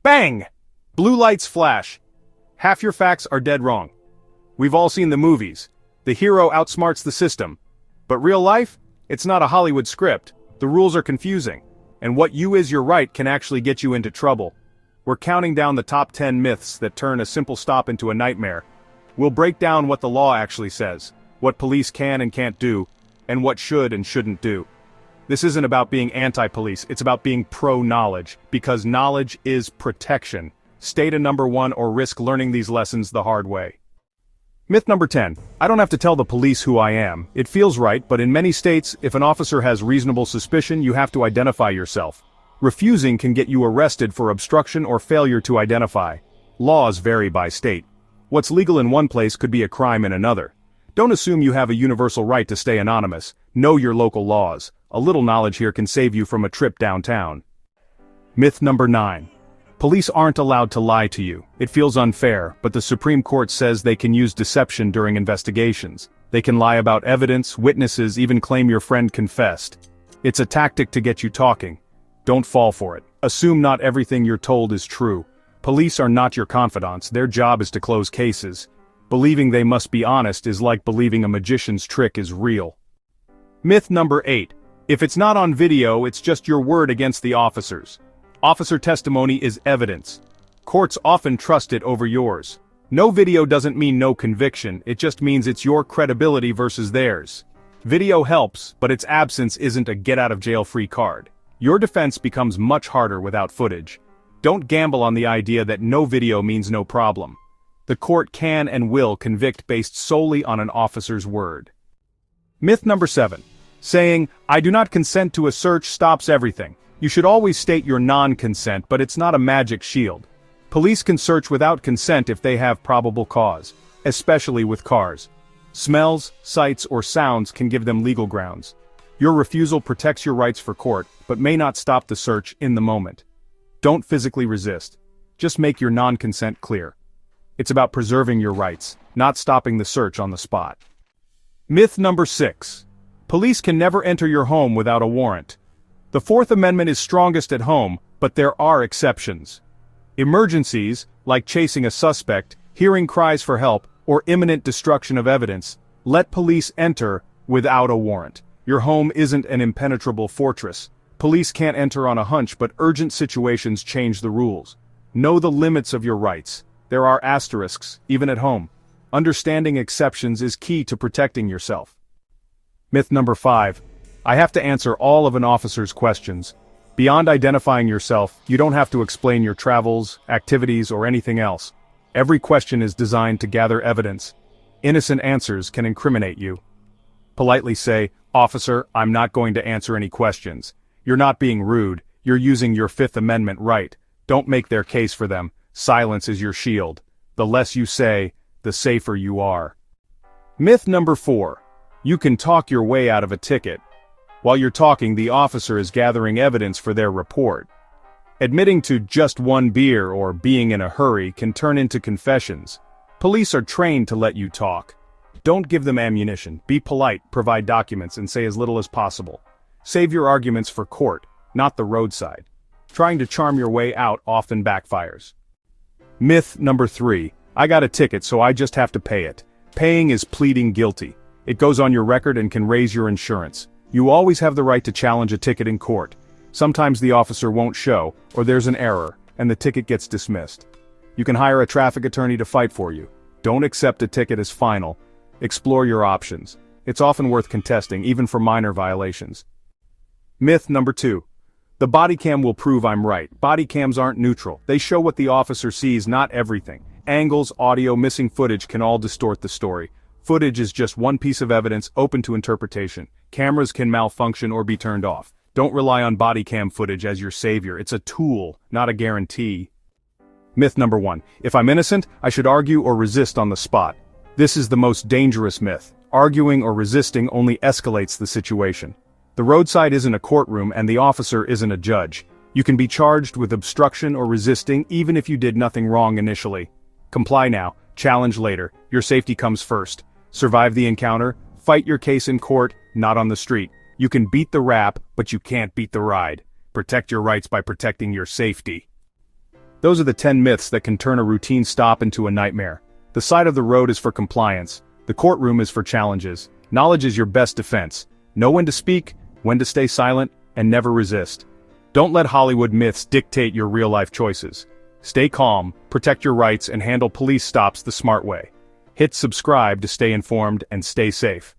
Bang! Blue lights flash. Half your facts are dead wrong. We've all seen the movies. The hero outsmarts the system. But real life? It's not a Hollywood script. The rules are confusing. And what you is your right can actually get you into trouble. We're counting down the top 10 myths that turn a simple stop into a nightmare. We'll break down what the law actually says, what police can and can't do, and what should and shouldn't do. This isn't about being anti-police, it's about being pro-knowledge, because knowledge is protection. Stay to number 1 or risk learning these lessons the hard way. Myth number 10. I don't have to tell the police who I am. It feels right, but in many states, if an officer has reasonable suspicion, you have to identify yourself. Refusing can get you arrested for obstruction or failure to identify. Laws vary by state. What's legal in one place could be a crime in another. Don't assume you have a universal right to stay anonymous. Know your local laws. A little knowledge here can save you from a trip downtown. Myth number 9. Police aren't allowed to lie to you. It feels unfair, but the Supreme Court says they can use deception during investigations. They can lie about evidence, witnesses, even claim your friend confessed. It's a tactic to get you talking. Don't fall for it. Assume not everything you're told is true. Police are not your confidants. Their job is to close cases. Believing they must be honest is like believing a magician's trick is real. Myth number 8. If it's not on video, it's just your word against the officers. Officer testimony is evidence. Courts often trust it over yours. No video doesn't mean no conviction, it just means it's your credibility versus theirs. Video helps, but its absence isn't a get-out-of-jail-free card. Your defense becomes much harder without footage. Don't gamble on the idea that no video means no problem. The court can and will convict based solely on an officer's word. Myth number 7. Saying, "I do not consent to a search" stops everything. You should always state your non-consent, but it's not a magic shield. Police can search without consent if they have probable cause, especially with cars. Smells, sights, or sounds can give them legal grounds. Your refusal protects your rights for court, but may not stop the search in the moment. Don't physically resist. Just make your non-consent clear. It's about preserving your rights, not stopping the search on the spot. Myth number 6. Police can never enter your home without a warrant. The Fourth Amendment is strongest at home, but there are exceptions. Emergencies, like chasing a suspect, hearing cries for help, or imminent destruction of evidence, let police enter without a warrant. Your home isn't an impenetrable fortress. Police can't enter on a hunch, but urgent situations change the rules. Know the limits of your rights. There are asterisks, even at home. Understanding exceptions is key to protecting yourself. Myth number 5. I have to answer all of an officer's questions. Beyond identifying yourself, you don't have to explain your travels, activities, or anything else. Every question is designed to gather evidence. Innocent answers can incriminate you. Politely say, "Officer, I'm not going to answer any questions." You're not being rude, you're using your Fifth Amendment right. Don't make their case for them. Silence is your shield. The less you say, the safer you are. Myth number 4. You can talk your way out of a ticket. While you're talking, the officer is gathering evidence for their report. Admitting to just one beer or being in a hurry can turn into confessions. Police are trained to let you talk. Don't give them ammunition. Be polite, provide documents, and say as little as possible. Save your arguments for court, not the roadside. Trying to charm your way out often backfires. Myth number 3. I got a ticket, so I just have to pay it. Paying is pleading guilty. It goes on your record and can raise your insurance. You always have the right to challenge a ticket in court. Sometimes the officer won't show, or there's an error, and the ticket gets dismissed. You can hire a traffic attorney to fight for you. Don't accept a ticket as final. Explore your options. It's often worth contesting, even for minor violations. Myth number 2. The body cam will prove I'm right. Body cams aren't neutral. They show what the officer sees, not everything. Angles, audio, missing footage can all distort the story. Footage is just one piece of evidence open to interpretation. Cameras can malfunction or be turned off. Don't rely on body cam footage as your savior. It's a tool, not a guarantee. Myth number 1. If I'm innocent, I should argue or resist on the spot. This is the most dangerous myth. Arguing or resisting only escalates the situation. The roadside isn't a courtroom and the officer isn't a judge. You can be charged with obstruction or resisting even if you did nothing wrong initially. Comply now, challenge later. Your safety comes first. Survive the encounter, fight your case in court, not on the street. You can beat the rap, but you can't beat the ride. Protect your rights by protecting your safety. Those are the 10 myths that can turn a routine stop into a nightmare. The side of the road is for compliance. The courtroom is for challenges. Knowledge is your best defense. Know when to speak, when to stay silent, and never resist. Don't let Hollywood myths dictate your real-life choices. Stay calm, protect your rights, and handle police stops the smart way. Hit subscribe to stay informed and stay safe.